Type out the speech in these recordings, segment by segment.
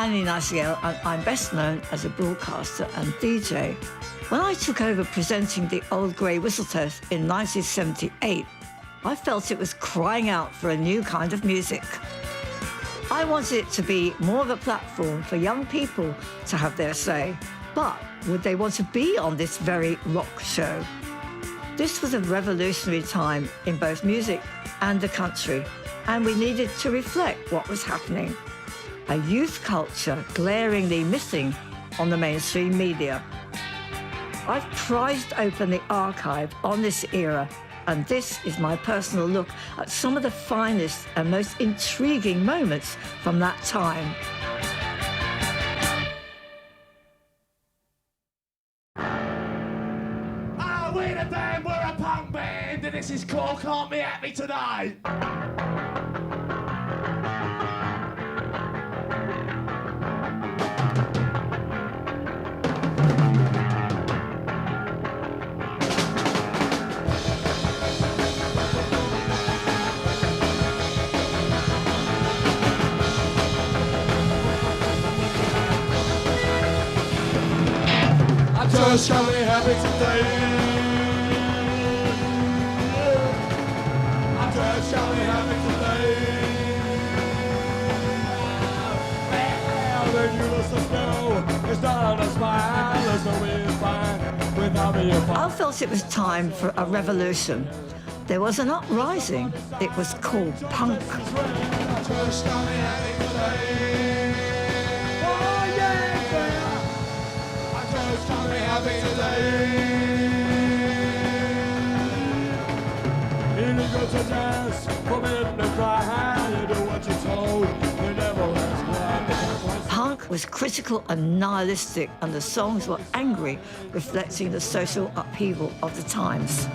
I'm Lee Nightingale, and I'm best known as a broadcaster and DJ. When I took over presenting the Old Grey Whistle Test in 1978, I felt it was crying out for a new kind of music. I wanted it to be more of a platform for young people to have their say, but would they want to be on this very rock show? This was a revolutionary time in both music and the country, and we needed to reflect what was happening. A youth culture glaringly missing on the mainstream media. I've prized open the archive on this era, and this is my personal look at some of the finest and most intriguing moments from that time. Oh, we're the band, we're a punk band, and this is called Can't Be Happy Today. Just can't be happy today. I just can't be happy today. Well, then you must know it's not on a smile. There's no way it's fine without me. I felt it was time for a revolution. There was an uprising. It was called punk. I just can't be happy today. Can't be happy today. Illegal to dance, forbidden to cry. You do what you're told, you never ask why. Punk was critical and nihilistic, and the songs were angry, reflecting the social upheaval of the times.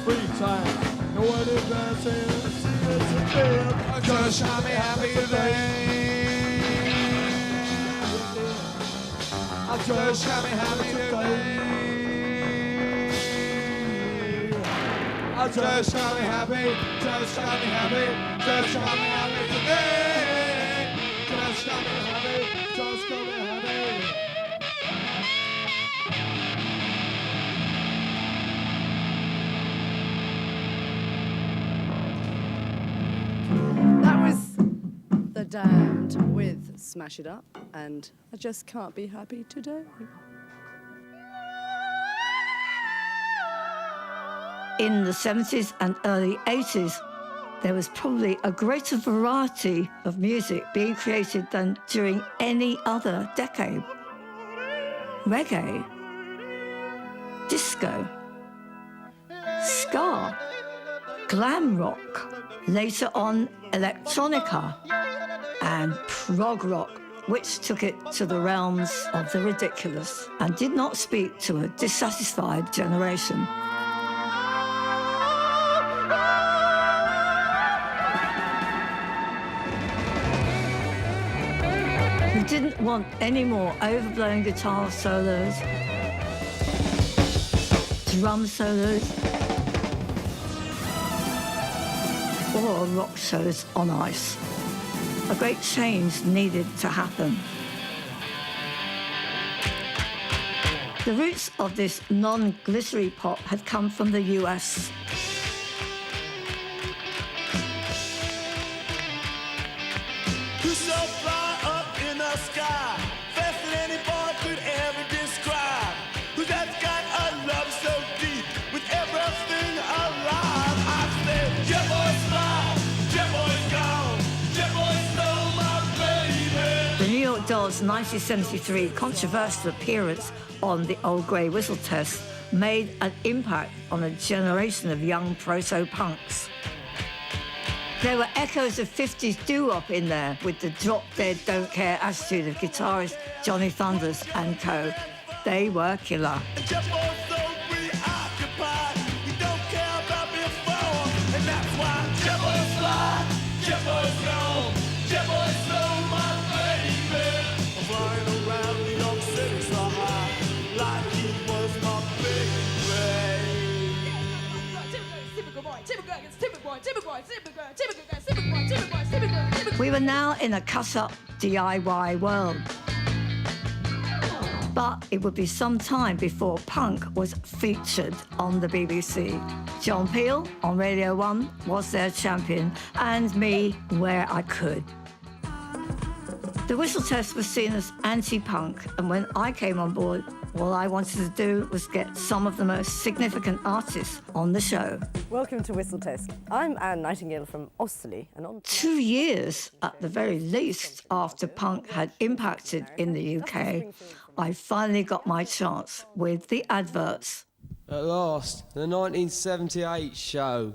Free time, no one is dancing. I just can't be happy today. I just can't be happy today. I just can't be happy. Just can't be happy. Just can't be happy today. Just can't be happy. Just can't be happy. Damned with Smash It Up and I Just Can't Be Happy Today. In the 70s and early 80s, there was probably a greater variety of music being created than during any other decade. Reggae, disco, ska, glam rock, later on electronica, and prog rock, which took it to the realms of the ridiculous and did not speak to a dissatisfied generation. We didn't want any more overblown guitar solos, drum solos, or rock shows on ice. A great change needed to happen. The roots of this non-glittery pop had come from the US. Who's so fly up in the sky, faster than any boy could ever describe? Who's got a love so deep with everything alive? I said, Jet boy's fly, Jet boy's gone, Jet boy stole my baby. The New York Dolls' 1973 controversial appearance on the Old Grey Whistle Test made an impact on a generation of young proto-punks. There were echoes of 50s doo-wop in there with the drop-dead, don't-care attitude of guitarist Johnny Thunders and co. They were killer. We were now in a cut-up DIY world. But it would be some time before punk was featured on the BBC. John Peel on Radio 1 was their champion, and me where I could. The Whistle Test was seen as anti-punk, and when I came on board, all I wanted to do was get some of the most significant artists on the show. Welcome to Whistle Test. I'm Anne Nightingale from Osterley, and on 2 years, at the very least, after punk had impacted in the UK, I finally got my chance with the adverts. At last, the 1978 show.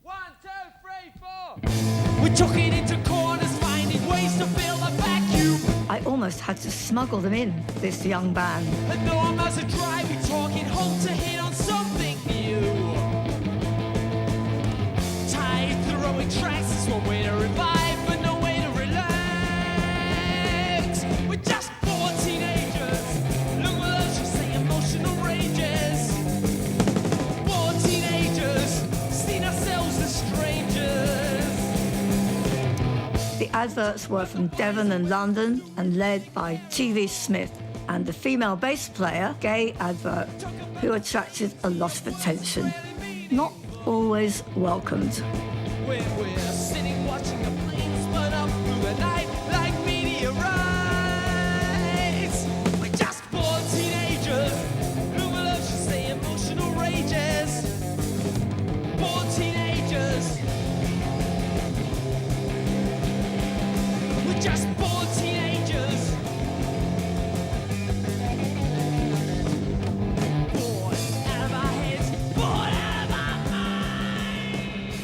1, 2, 3, 4. We're tucking into corners, finding ways to fill the vacuum. I almost had to smuggle them in, this young band. And no one has a drive, we're talking home to hit on something new. Tired throwing tracks is one way to revive, but no way to relax. We're just 4 teenagers, look at us, you say emotional rages. 4 teenagers, seen ourselves as strangers. The adverts were from Devon and London and led by T.V. Smith and the female bass player, gay advert, who attracted a lot of attention. Not always welcomed. When we're sitting watching the planes burn up through the night like meteorites. We're just 4 teenagers, who will us you say emotional rages. 4 teenagers. We're just 4 teenagers. Bored out of our heads, bored out of our minds.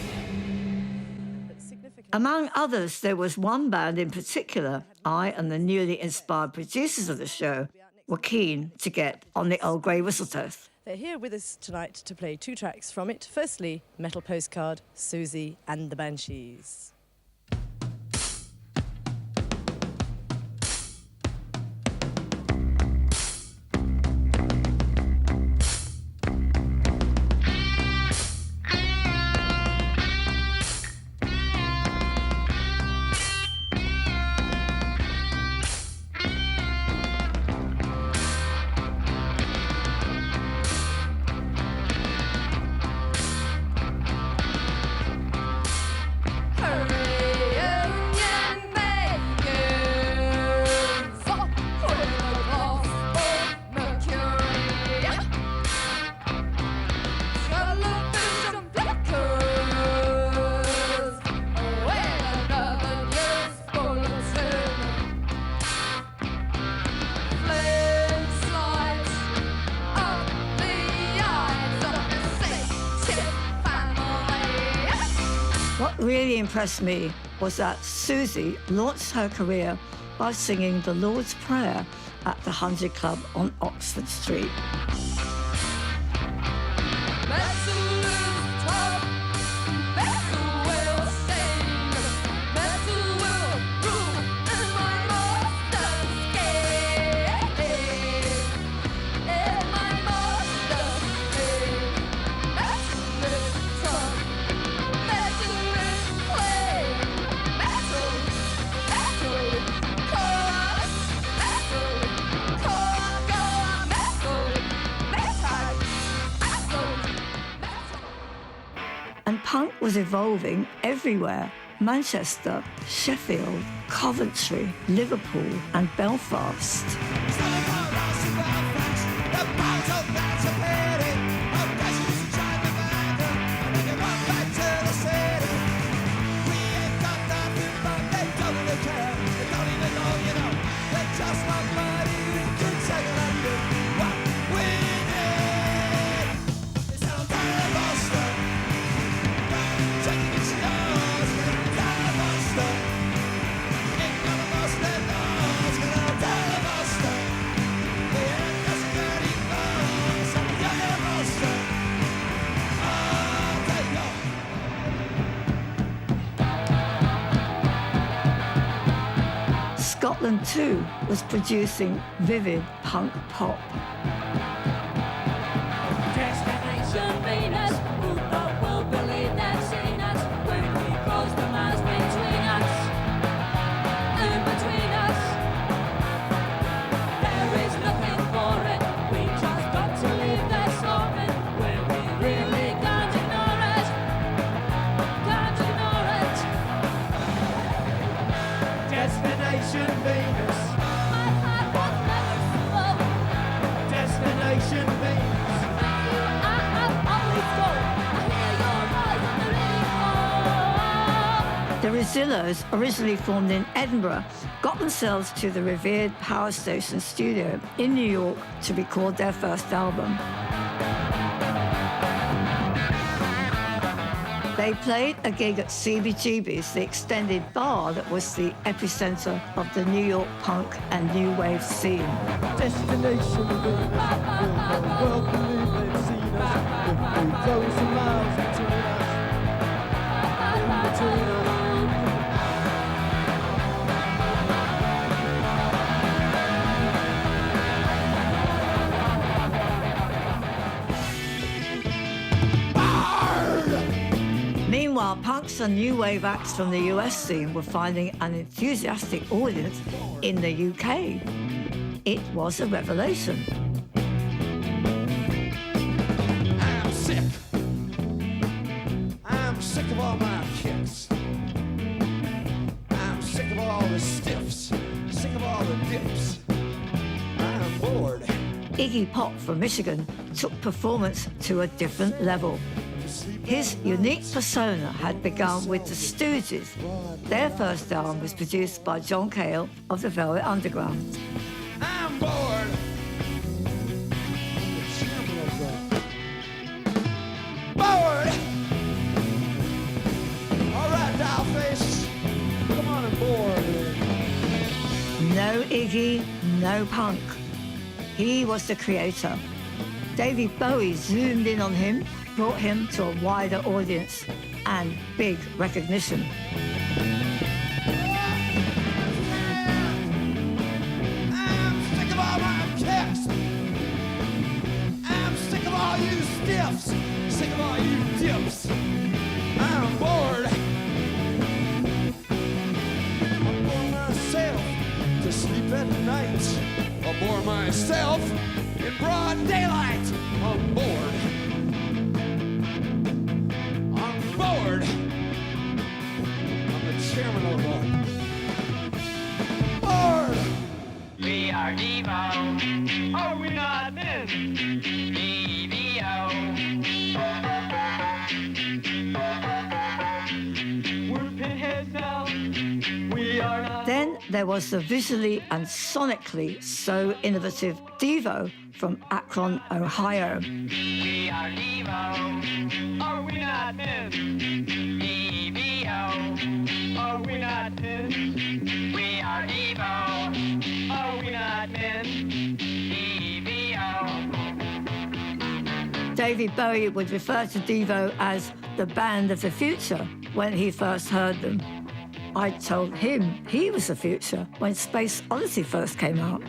Among others, there was one band in particular I and the newly inspired producers of the show were keen to get on the old grey whistle test. They're here with us tonight to play 2 tracks from it. Firstly, Metal Postcard, Susie and the Banshees. What really impressed me was that Susie launched her career by singing the Lord's Prayer at the 100 Club on Oxford Street. And punk was evolving everywhere. Manchester, Sheffield, Coventry, Liverpool and Belfast. Scotland too was producing vivid punk pop. Destination Venus, who thought will believe they've seen us? When we cross the miles between us, in between us, there is nothing for it. We just got to leave this open, where we really can't ignore it. Can't ignore it. Destination Venus. My heart was never slow. Destination Venus. The Rezillos, originally formed in Edinburgh, got themselves to the revered Power Station studio in New York to record their first album. They played a gig at CBGB's, the extended bar that was the epicenter of the New York punk and new wave scene. Destination Venus. Well, believe they've seen us. If we close the miles between us. In between us. Meanwhile, punks and new wave acts from the US scene were finding an enthusiastic audience in the UK. It was a revelation. I'm sick. I'm sick of all my kicks. I'm sick of all the stiffs. Sick of all the dips. I'm bored. Iggy Pop from Michigan took performance to a different level. His unique persona had begun with the Stooges. Their first album was produced by John Cale of the Velvet Underground. I'm bored. Bored. All right, dollface. Come on aboard. No Iggy, no punk. He was the creator. David Bowie zoomed in on him, brought him to a wider audience and big recognition. I'm sick of all my kicks. I'm sick of all you stiffs. Sick of all you dips. I'm bored. I bore myself to sleep at night. I bore myself in broad daylight. I'm bored. I'm bored. I'm the chairman of the board. We are Evo. Are we not men? EVO. We're pinheads now. We are not. Then there was the visually and sonically so innovative Devo from Akron, Ohio. We are Evo. Are we not men? EVO. Are we not men? We are Evo. Are we not men? EVO. David Bowie would refer to Devo as the band of the future when he first heard them. I told him he was the future when Space Odyssey first came out.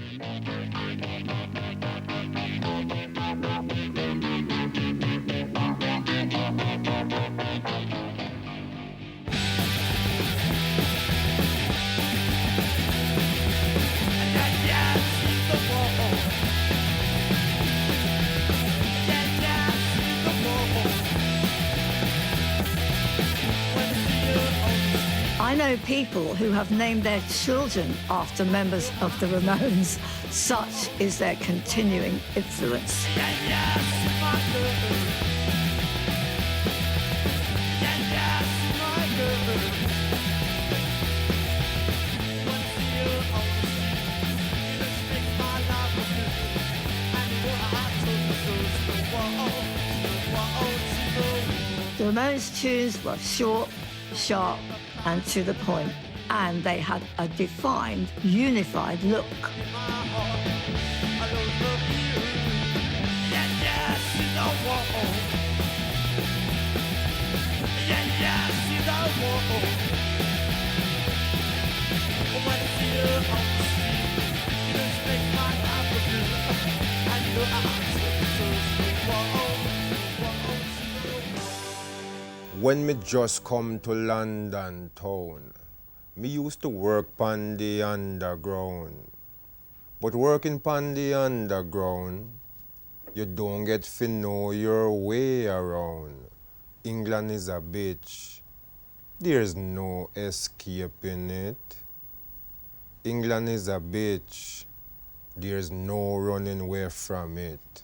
I know people who have named their children after members of the Ramones. Such is their continuing influence. The Ramones' tunes were short, sharp, and to the point, and they had a defined, unified look. When When me just come to London town, me used to work pon the underground. But working pon the underground, you don't get to know your way around. England is a bitch. There's no escaping it. England is a bitch. There's no running away from it.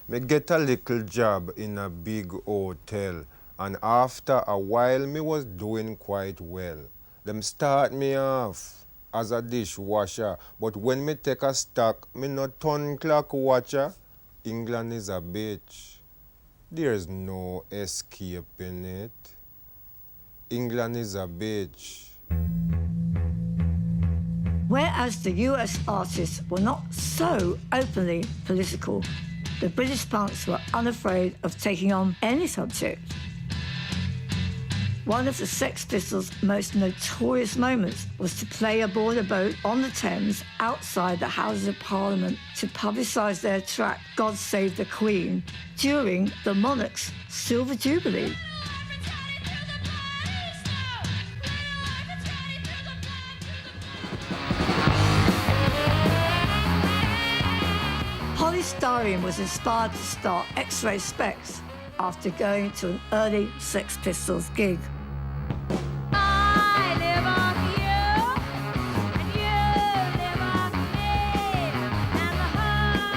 Me get a little job in a big hotel, and after a while me was doing quite well. Them start me off as a dishwasher, but when me take a stock, me not turn clock watcher. England is a bitch. There's no escaping it. England is a bitch. Whereas the US artists were not so openly political, the British punks were unafraid of taking on any subject. One of the Sex Pistols' most notorious moments was to play aboard a boat on the Thames outside the Houses of Parliament to publicise their track God Save the Queen during the monarch's Silver Jubilee. Polystyrene was inspired to start X-Ray Specs after going to an early Sex Pistols gig. I live off you, and you live off me, and the whole world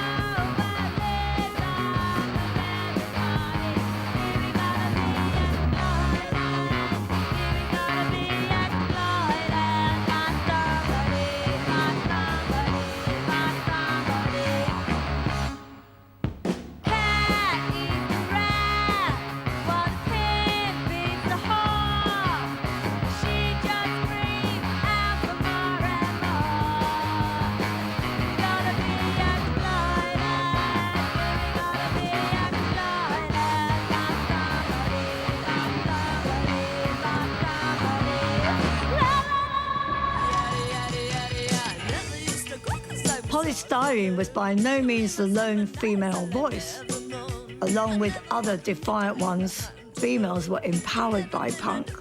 lives on the party. We gotta be exploited. We gotta be exploited by somebody, by somebody, by somebody. Cat eats the rat, while the pig beats the horse. She just screams out for more and more. We gotta be exploited. We gotta be exploited by somebody, by somebody, by somebody. Polystyrene was by no means the lone female voice. Along with other defiant ones, females were empowered by punk.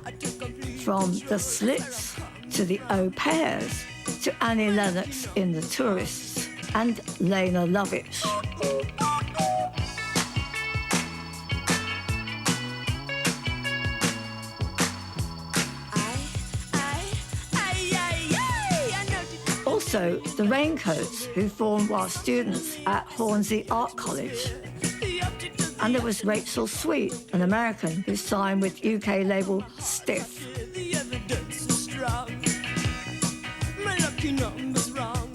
From the Slits to the Au Pairs to Annie Lennox in The Tourists and Lena Lovitch. Also, the Raincoats, who formed while students at Hornsey Art College. And there was Rachel Sweet, an American who signed with UK label Stiff. The evidence is strong. My lucky number's wrong.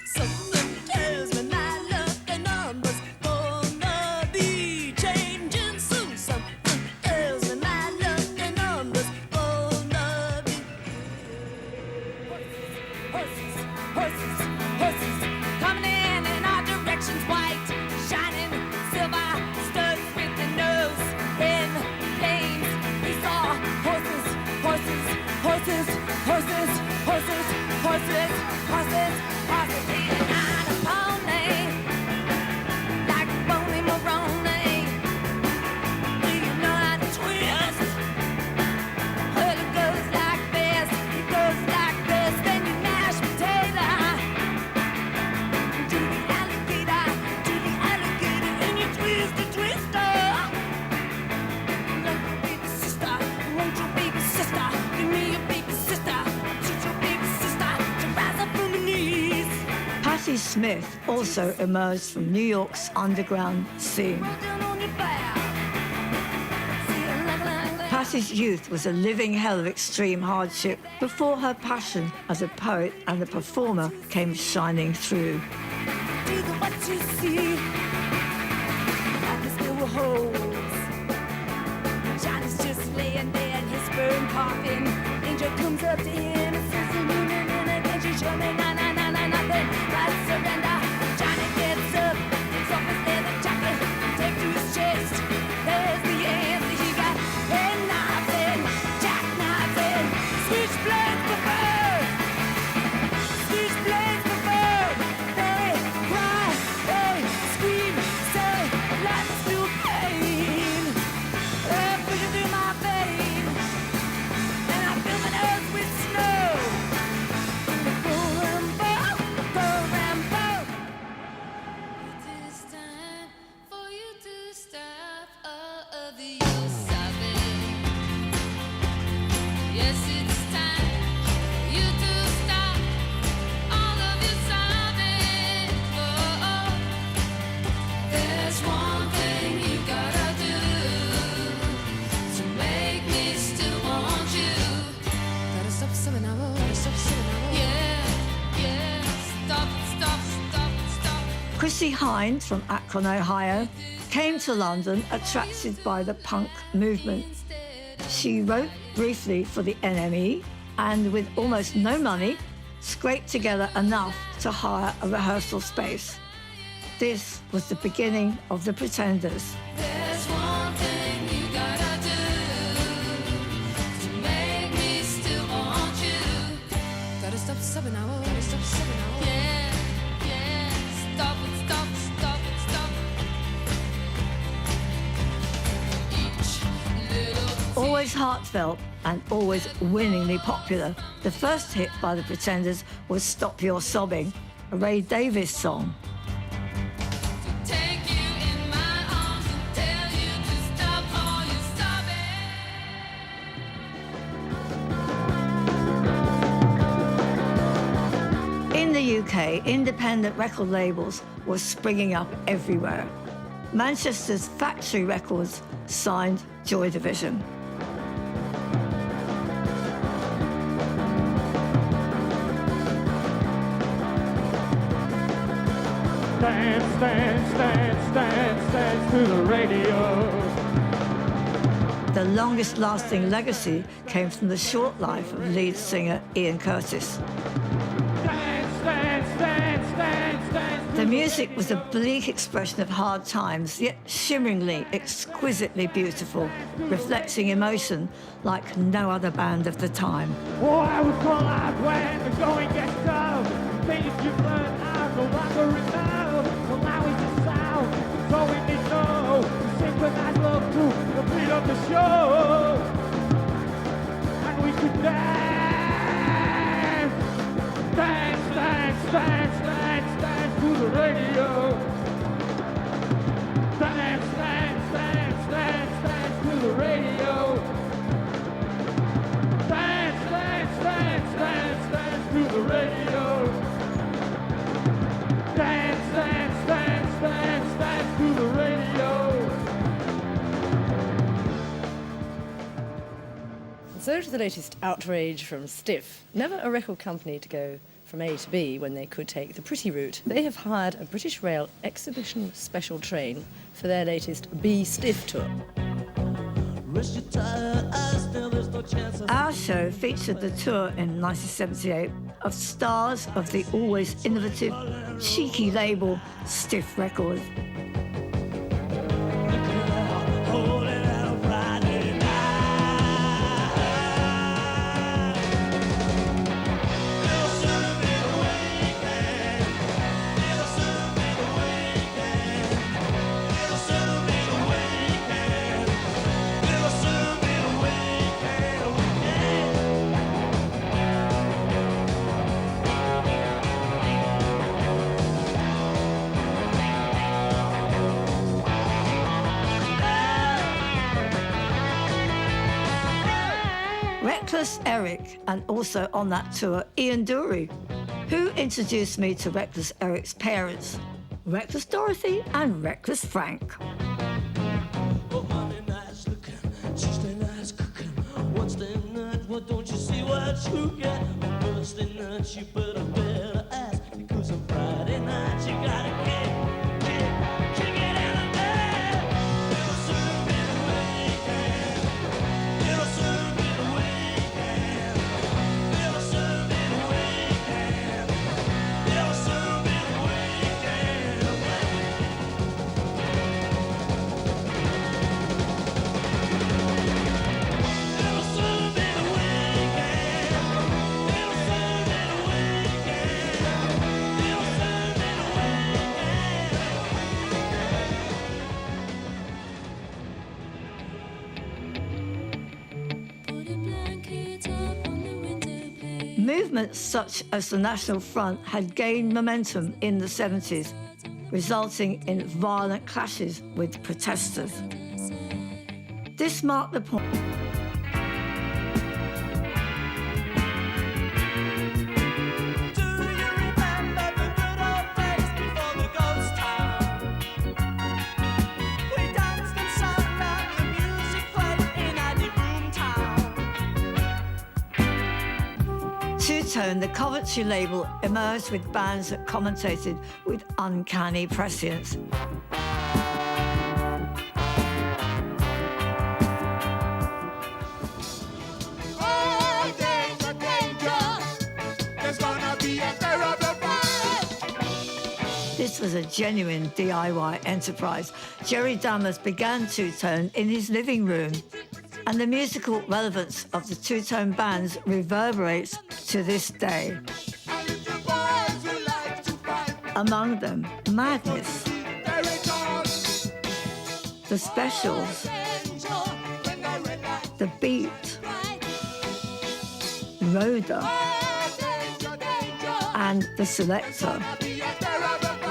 Something tells me my lucky number's gonna be changing soon. Something tells me my lucky number's gonna be. Horses, horses, horses, coming in our directions, white, shining, silver, studs with the nose in flames. He saw horses, horses, horses, horses, horses, horses, horses, horses, beating on a pony, like Boney Maroney. Do you know how to twist? Well, it goes like this, it goes like this, then you mash potato. To the alligator, and you twist the twister. Like your baby sister, want your baby sister, give me your baby sister, teach your baby sister to rise up from the knees. Patti Smith also emerged from New York's underground scene. Down on your back. See you like Patti's youth was a living hell of extreme hardship before her passion as a poet and a performer came shining through. do the what you see. Like there still were holes. Johnny's just laying there in his burn coffin. Angel comes up to him and says, can't you show me nothing but surrender? Johnny gets up, takes off his leather jacket, takes to his chest. There's the answer. He got penknives and jackknives and Lizzie Hind from Akron, Ohio, came to London attracted by the punk movement. She wrote briefly for the NME and, with almost no money, scraped together enough to hire a rehearsal space. This was the beginning of the Pretenders. There's one thing you gotta do to make me still want you. Gotta stop subbing now, gotta stop subbing now. Yeah, yeah, stop it, stop it, stop it, stop it. Each little Always heartfelt and always winningly popular, the first hit by the Pretenders was Stop Your Sobbing, a Ray Davies song. take you in my arms and tell you to stop all your sobbing. In the UK, independent record labels were springing up everywhere. Manchester's Factory Records signed Joy Division. Dance, dance, dance, dance, dance to the radio. The longest-lasting legacy came from the short life of lead singer Ian Curtis. Dance, dance, dance, dance, dance. The music was a bleak expression of hard times, yet shimmeringly, exquisitely beautiful, reflecting emotion like no other band of the time. Oh, I would call out when the going gets tough. Things you've learned now no longer enough. Well, now we just sound, so we need to know. To synchronize love to the beat of the show. And we could dance, dance, dance, dance, dance, dance to the radio. Dance, dance, dance, dance, dance to the radio. Dance, dance, dance, dance, dance to the radio. Dance, dance, dance, dance, dance to the radio. So to the latest outrage from Stiff. Never a record company to go from A to B when they could take the pretty route. They have hired a British Rail exhibition special train for their latest B Stiff tour. Our show featured the tour in 1978 of stars of the always innovative, cheeky label Stiff Records. Reckless Eric, and also on that tour, Ian Dury, who introduced me to Reckless Eric's parents, Reckless Dorothy and Reckless Frank. Oh, Monday night's looking, Tuesday night's cooking, Wednesday night, well, don't you see what you get? On Thursday night, you better ask, because on Friday night, you gotta get out of bed. It'll soon be the weekend. It'll soon be the weekend. It'll soon be the weekend. It'll soon be the weekend. It'll soon be the weekend. It'll soon be the weekend. It'll soon be the Movements such as the National Front had gained momentum in the 70s, resulting in violent clashes with protesters. This marked the point. Two-Tone, the Coventry label emerged with bands that commentated with uncanny prescience. Oh, danger, danger. There's gonna be a terrible fight. This was a genuine DIY enterprise. Jerry Dammers began Two-Tone in his living room, and the musical relevance of the Two-Tone bands reverberates to this day. And little boys who like to fight. Among them, Madness, Territories. The Specials, Danger. When the red light The Beat, Rhoda, oh, danger, danger. and The Selector. Gonna be a terrible fight.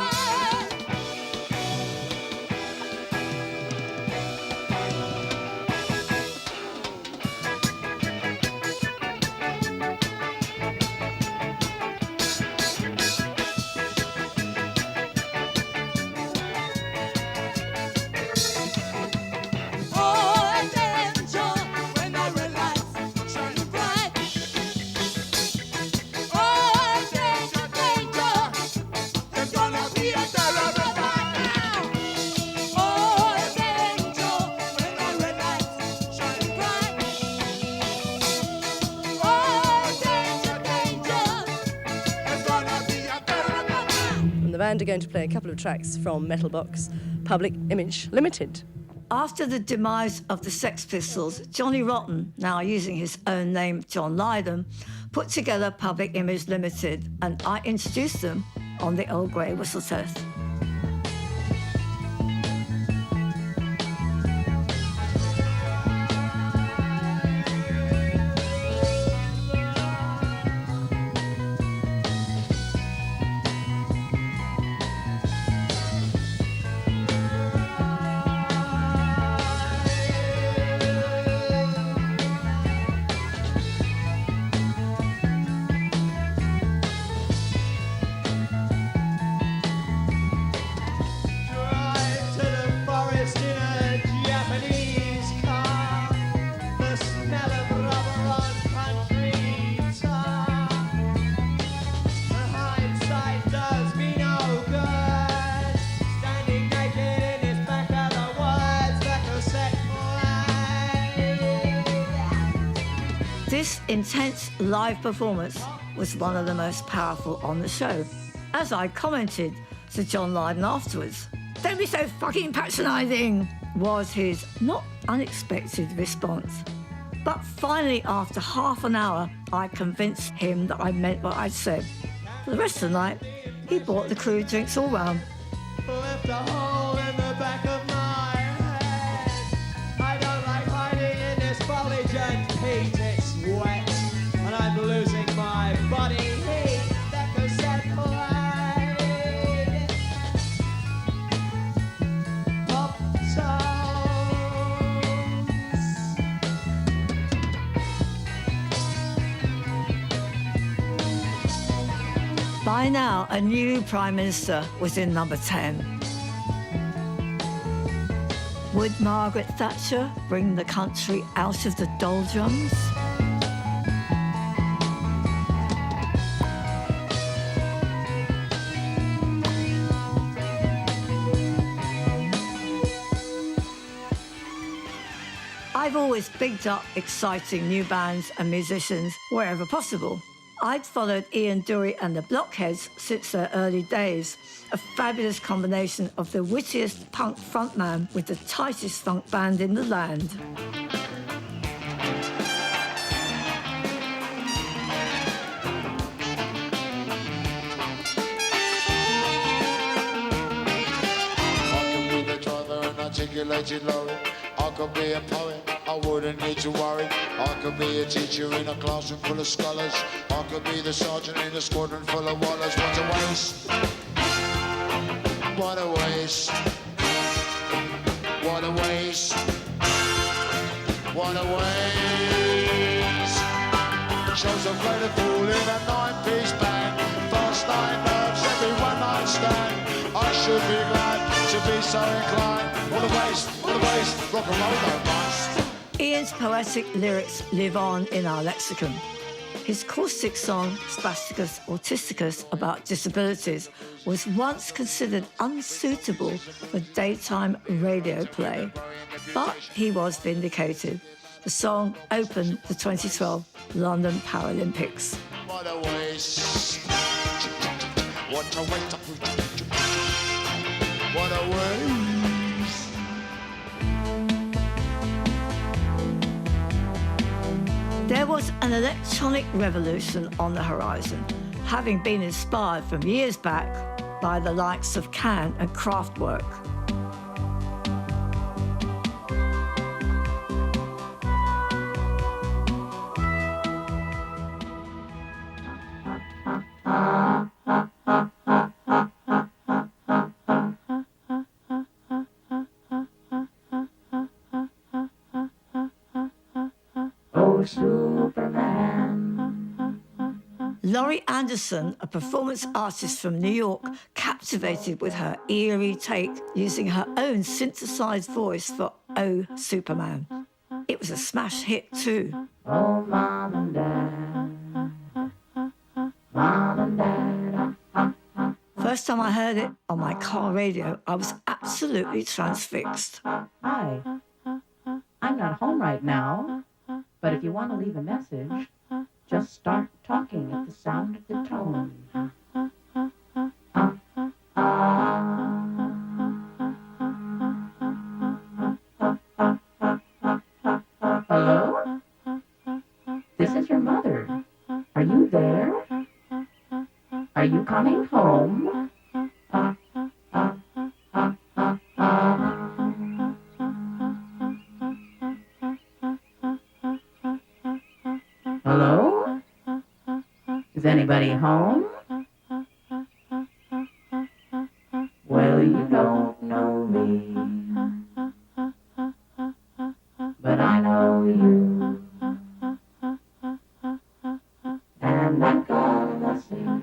Oh, danger. When the red lights shine bright. Oh, danger, danger. There's gonna be a terrible fight now. Oh, danger. When the red lights shine bright. Oh, danger, danger. There's gonna be a terrible fight. And the band are going to play a couple of tracks from Metal Box, Public Image Limited. After the demise of the Sex Pistols, Johnny Rotten, now using his own name John Lydon, put together Public Image Limited, and I introduced them on the Old Grey Whistle Test. Drive to the forest in a Japanese car. The smell of rubber on country tar. The hindsight does me no good. Standing naked in his back of the woods, the cassette play. This intense live performance was one of the most powerful on the show. As I commented to John Lydon afterwards, "Don't be so fucking patronising," was his not unexpected response. But finally, after half an hour, I convinced him that I meant what I'd said. For the rest of the night, he bought the crew drinks all round. Left a hole in the back of my head. I don't like hiding in this foliage and peat. It's wet, and I'm losing my body heat. The cassette played. Pop tones. By now, a new Prime Minister was in number 10. Would Margaret Thatcher bring the country out of the doldrums? I've always bigged up exciting new bands and musicians wherever possible. I'd followed Ian Dury and the Blockheads since their early days, a fabulous combination of the wittiest punk frontman with the tightest funk band in the land. I can be the driver and articulated lorry. I could be a poet, I wouldn't need to worry. I could be a teacher in a classroom full of scholars. I could be the sergeant in a squadron full of wallers. What a waste! What a waste! What a waste! What a waste! Shows a greater fool in a nine-piece band. Fast nine nerves, every one night stand. I should be glad to be so inclined. What a waste, what a waste, rock and roll don't bust. Ian's poetic lyrics live on in our lexicon. His caustic song, Spasticus Autisticus, about disabilities, was once considered unsuitable for daytime radio play, but he was vindicated. The song opened the 2012 London Paralympics. What a waste. What a waste. What a waste. There was an electronic revolution on the horizon, having been inspired from years back by the likes of Can and Kraftwerk. Laurie Anderson, a performance artist from New York, captivated with her eerie take, using her own synthesized voice for Oh, Superman. It was a smash hit too. Oh, Mom and Dad. Mom and Dad. First time I heard it on my car radio, I was absolutely transfixed. Hi, I'm not home right now, but if you want to leave a message, just start talking at the sound of the tone. Hello? This is your mother. Are you there? Are you coming home? Hello? Is anybody home? Well, you don't know me, but I know you. And I've got a message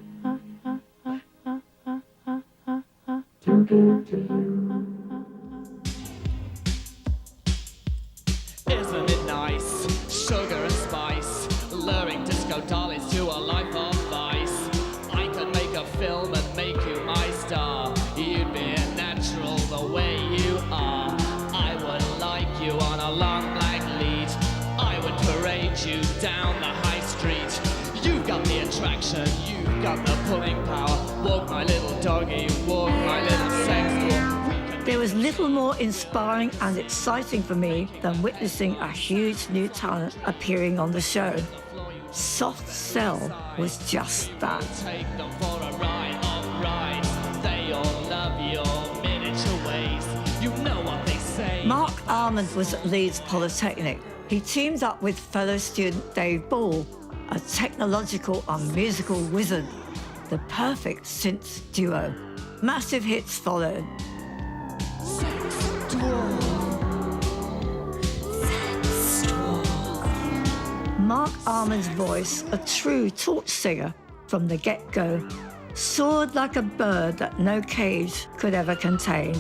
to give to you. Isn't it nice? Sugar and spice, luring disco dollies to a life of vice. I could make a film and make you my star. You'd be a natural the way you are. I would like you on a long black lead. I would parade you down the high street. You've got the attraction, you've got the pulling power. Walk my little doggy, walk my little sex walk. There was little more inspiring and exciting for me than witnessing a huge new talent appearing on the show. Soft Cell was just that. Take them for a ride, alright. They all love your miniature ways. You know what they say. Mark Armand was at Leeds Polytechnic. He teamed up with fellow student Dave Ball, a technological and musical wizard. The perfect synth duo. Massive hits followed. Mark Armand's voice, a true torch singer from the get-go, soared like a bird that no cage could ever contain.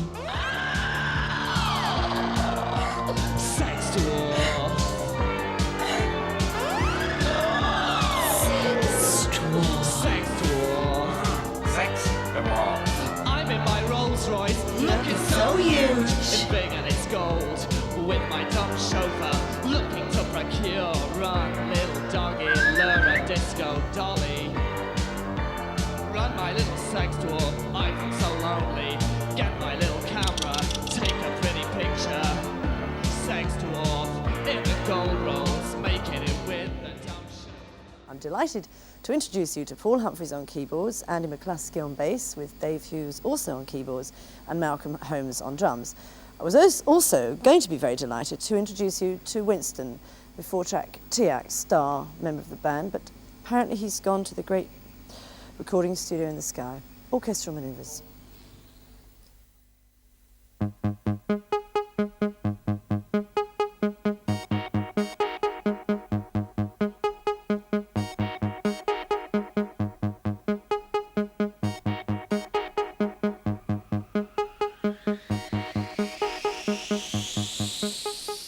Sex dwarf. Sex dwarf. Sex dwarf. I'm in my Rolls Royce, looking so huge. It's big and it's gold, with my dumb chauffeur, looking to procure. Run, little doggy, lure a disco dolly. Run, my little sex dwarf, I feel so lonely. Get my little camera, take a pretty picture. Sex dwarf, in the gold rolls, making it with the dumb shit. I'm delighted to introduce you to Paul Humphreys on keyboards, Andy McCluskey on bass, with Dave Hughes also on keyboards, and Malcolm Holmes on drums. I was also going to be very delighted to introduce you to Winston, the four-track Tiac star member of the band, but apparently he's gone to the great recording studio in the sky. Orchestral manoeuvres.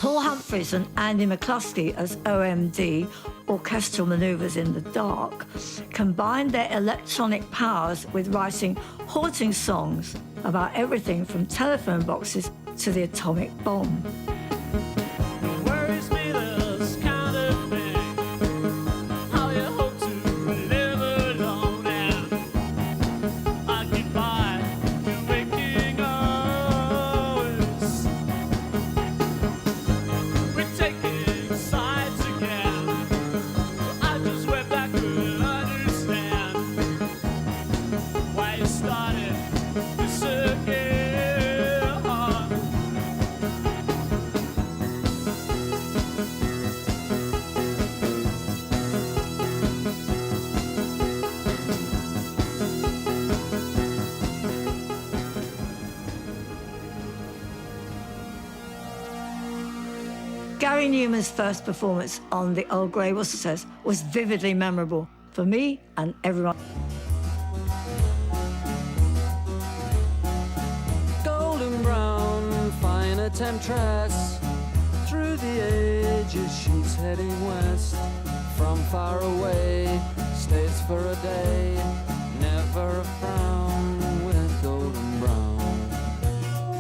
Paul Humphreys and Andy McCluskey as OMD, Orchestral Manoeuvres in the Dark, combined their electronic powers with writing haunting songs about everything from telephone boxes to the atomic bomb. Worries me this kind of thing. How you hope to live alone and occupy your waking hours. We're taking sides again. I just went back and understand why you started this again. Gary Newman's first performance on the Old Grey Whistles was vividly memorable for me and everyone. Golden brown, fine temptress. Through the ages, she's heading west. From far away, stays for a day. Never a frown with golden brown.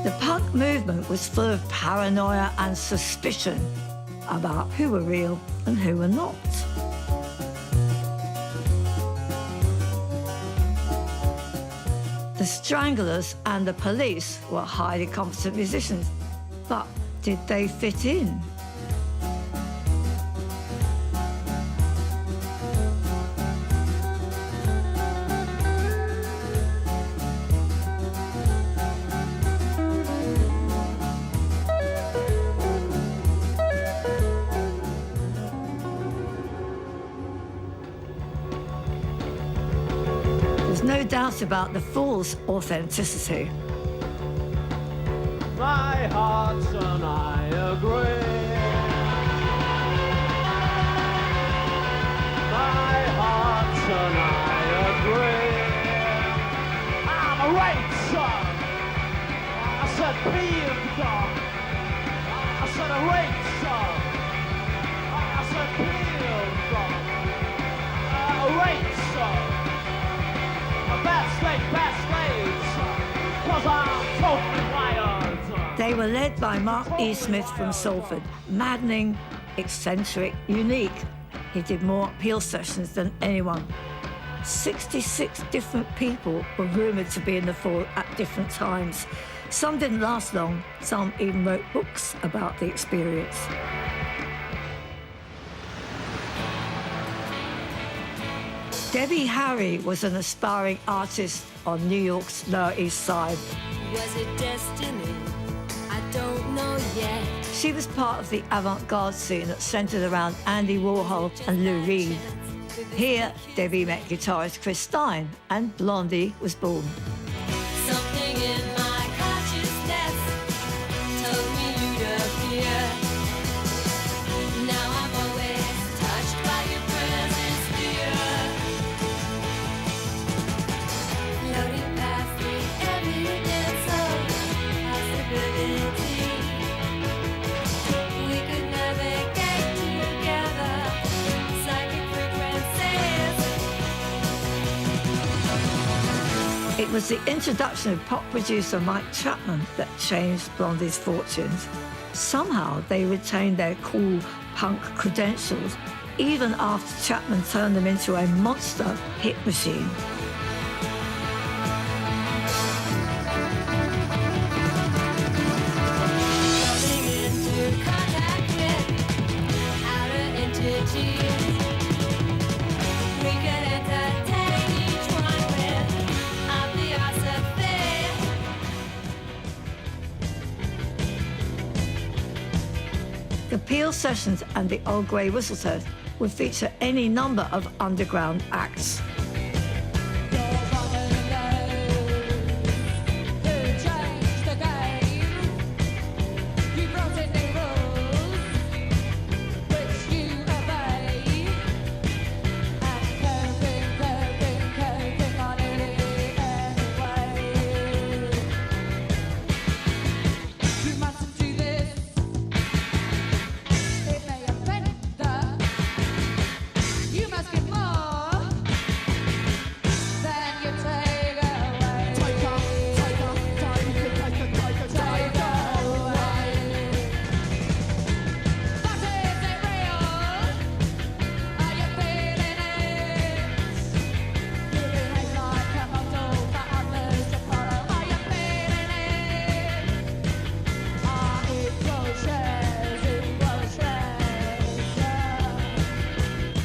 The punk movement was full of paranoia and suspicion about who were real and who were not. The Stranglers and the Police were highly competent musicians, but did they fit in? There's no doubt about the Fool's authenticity. My heart and I agree. My heart and I agree. I'm a racer. I said peeved. I said a racer. I said peeved. A racer. Best slaves. 'Cause I'm totally wired. They were led by Mark E. Smith from Salford, maddening, eccentric, unique. He did more Peel sessions than anyone. 66 different people were rumoured to be in the Fall at different times. Some didn't last long, some even wrote books about the experience. Debbie Harry was an aspiring artist on New York's Lower East Side. Was it destiny? I don't know yet. She was part of the avant-garde scene that centred around Andy Warhol and Lou Reed. Here, Debbie met guitarist Chris Stein, and Blondie was born. Something in my consciousness told me you'd appear. Now I'm always touched by your presence, dear. Floating past the evidence of possibility. We could navigate together. Psychic frequencies. It was the introduction of pop producer Mike Chapman that changed Blondie's fortunes. Somehow they retained their cool punk credentials, even after Chapman turned them into a monster hit machine. Coming into contact with outer entities. We could entertain each one with a philosophy. The Peel sessions and the Old Grey Whistles would feature any number of underground acts.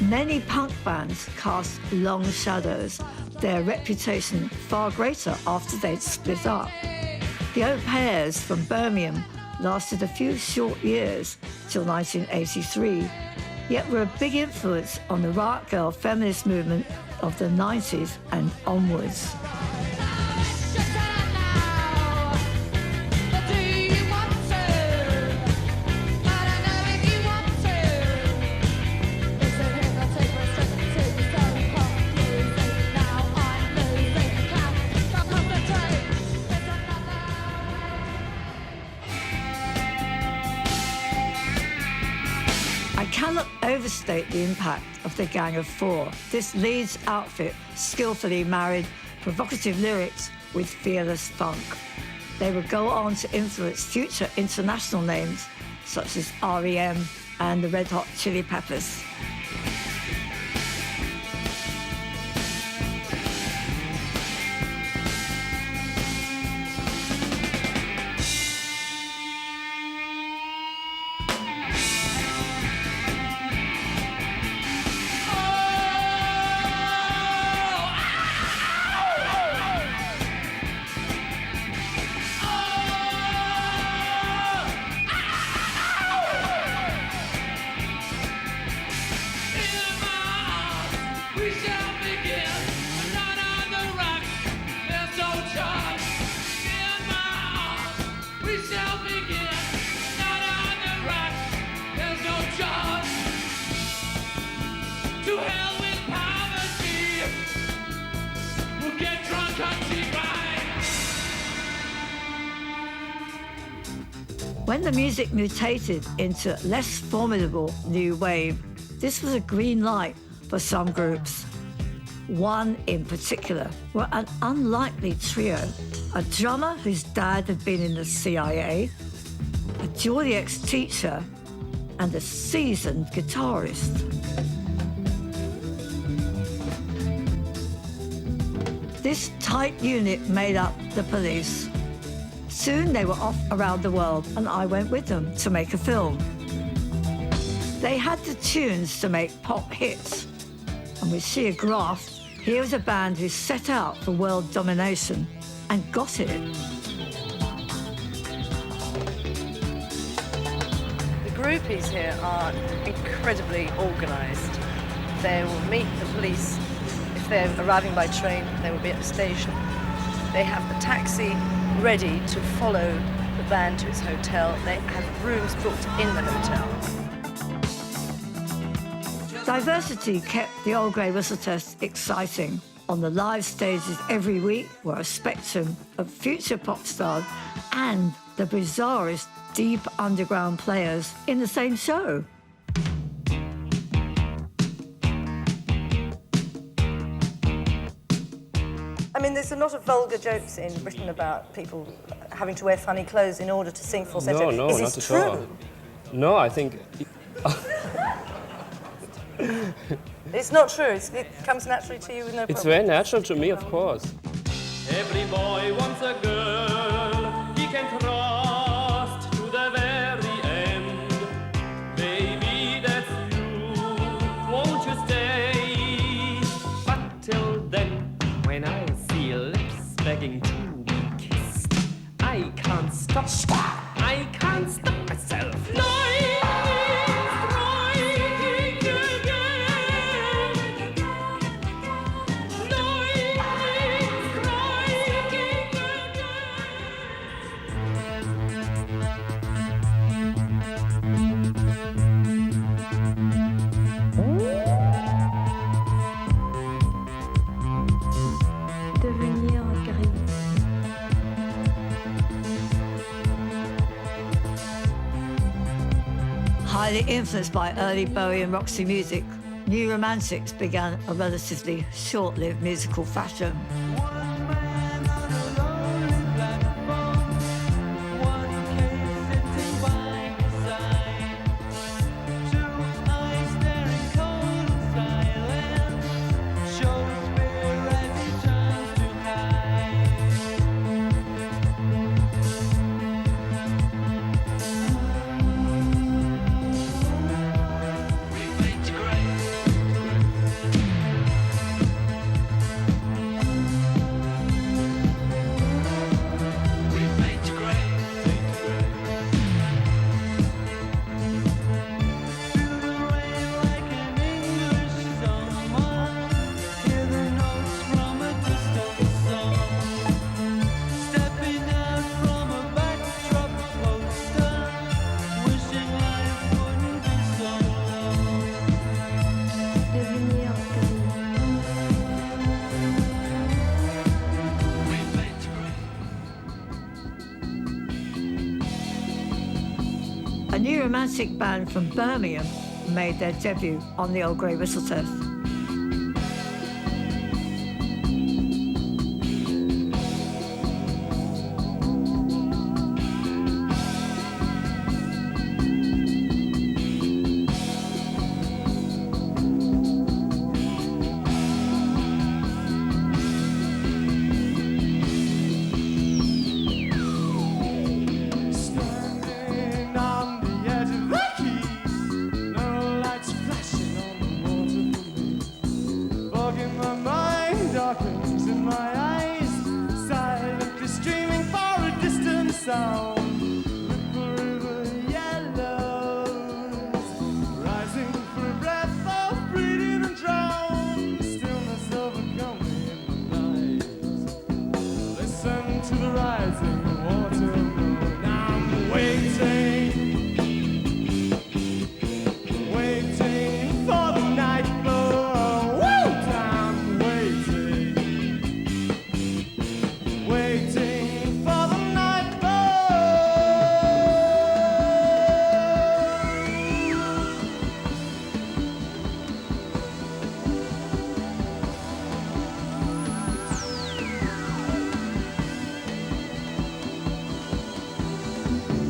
Many punk bands cast long shadows, their reputation far greater after they'd split up. The Au Pairs from Birmingham lasted a few short years till 1983, yet were a big influence on the rock girl feminist movement of the 90s and onwards. I cannot overstate the impact of the Gang of Four. This Leeds outfit skillfully married provocative lyrics with fearless funk. They would go on to influence future international names such as R.E.M. and the Red Hot Chili Peppers. When the music mutated into less formidable new wave, this was a green light for some groups. One in particular were an unlikely trio, a drummer whose dad had been in the CIA, a Geordie ex-teacher, and a seasoned guitarist. This tight unit made up the Police. Soon they were off around the world, and I went with them to make a film. They had the tunes to make pop hits, and with sheer graft, here was a band who set out for world domination and got it. The groupies here are incredibly organised. They will meet the police. If they're arriving by train, they will be at the station. They have the taxi ready to follow the band to its hotel. They have rooms booked in the hotel. Diversity kept the Old Grey Whistle Test exciting. On the live stages every week were a spectrum of future pop stars and the bizarrest deep underground players in the same show. I mean, there's a lot of vulgar jokes in Britain about people having to wear funny clothes in order to sing falsetto. No, Is not this at true? all. No, I think... It's not true. It comes naturally to you with no problem. It's very natural to me, of course. Every boy wants a girl he can trust to the very end. Baby, that's you. Won't you stay? But till then, when I see lips begging to be kissed, I can't stop. I can't stop myself. Devenir gris. Highly influenced by early Bowie and Roxy music, New Romantics began a relatively short-lived musical fashion. romantic band from Birmingham made their debut on the Old Grey Whistle Test. Standing on the edge of the quay, no lights flashing on the water for me. Fog in my mind darkens in my eyes, silently streaming for a distant sound. Ripple river yellows, rising for a breath of breathing and drown. Stillness overcome me in the night. Listen to the rising water. Waiting for the nightfall. I'm waiting for the nightfall.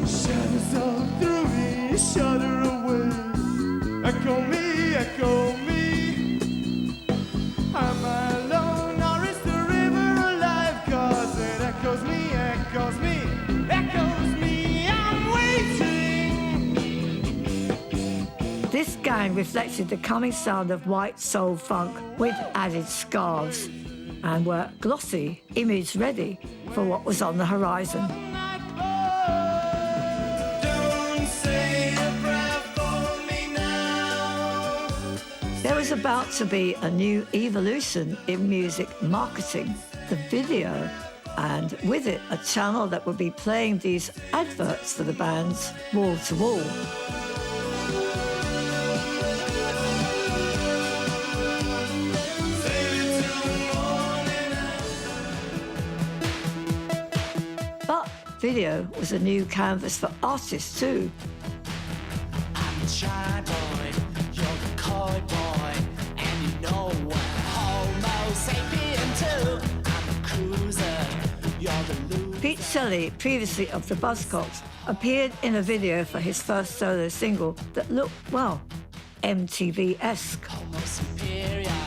Shadows all through me, shudder away. Echo me, echo me. Am I alone or is the river alive? 'Cause it echoes me, echoes me, echoes me. I'm waiting. This gang reflected the coming sound of white soul funk with added scarves and were glossy, image ready for what was on the horizon. Don't say a prayer for me now. There was about to be a new evolution in music marketing, the video, and with it a channel that would be playing these adverts for the bands wall to wall. But video was a new canvas for artists too. I'm the shy boy, you're the coy boy, and you know what? Homo sapien too. I'm a cruiser, you're the loser. Pete Shelley, previously of the Buzzcocks, appeared in a video for his first solo single that looked, well, MTV-esque. Homo superior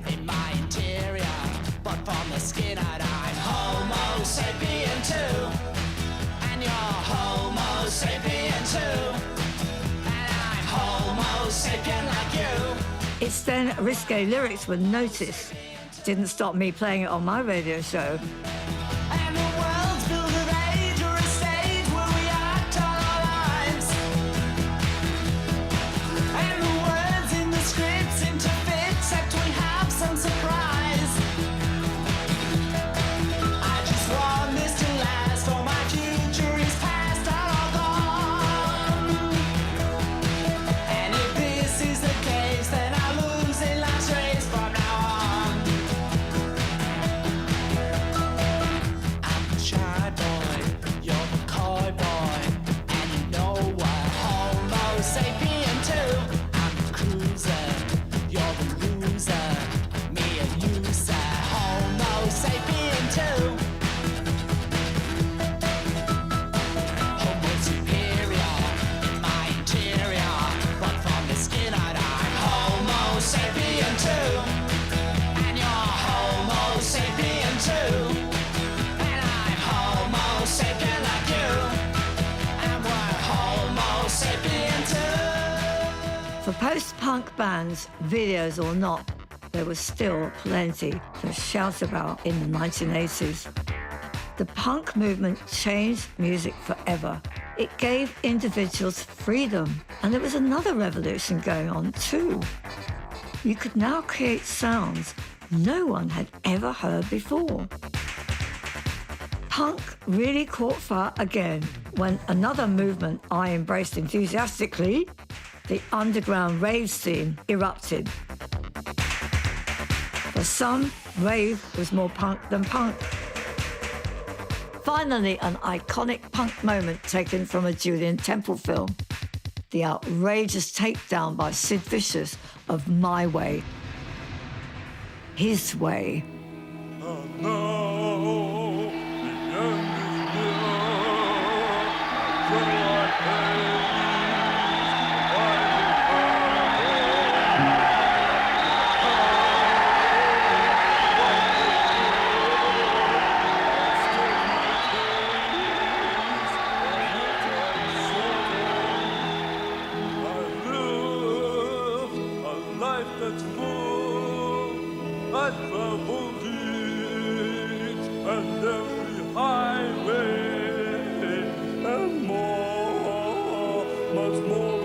in my interior, but from the skin I'm Homo sapien too, and you're Homo sapien too, and I'm Homo sapien like you. Its then risque lyrics were noticed. Didn't stop me playing it on my radio show. And the world's built of age or a stage where we act all our lives. And the words in the script seem to fit, except we have some surprise. I just want this to last, for my future is past and all gone. And if this is the case, then I'll lose in life's race from now on. I'm the shy boy, you're the coy boy, and you know what? Homo sapien too. I'm the cruiser, you're the loser, me and you, sir. Homo sapien too. Homo superior in my interior, but from the skin I'm Homo sapien too, and you're Homo sapien too. And I'm Homo sapien like you, and we're Homo sapien too. For post-punk bands, videos or not, there was still plenty to shout about in the 1980s. The punk movement changed music forever. It gave individuals freedom, and there was another revolution going on too. You could now create sounds no one had ever heard before. Punk really caught fire again when another movement I embraced enthusiastically, the underground rave scene, erupted. For some, rave was more punk than punk. Finally, an iconic punk moment taken from a Julian Temple film. the outrageous takedown by Sid Vicious of My Way, His Way. That's full, I traveled it, and every highway, and more, much more.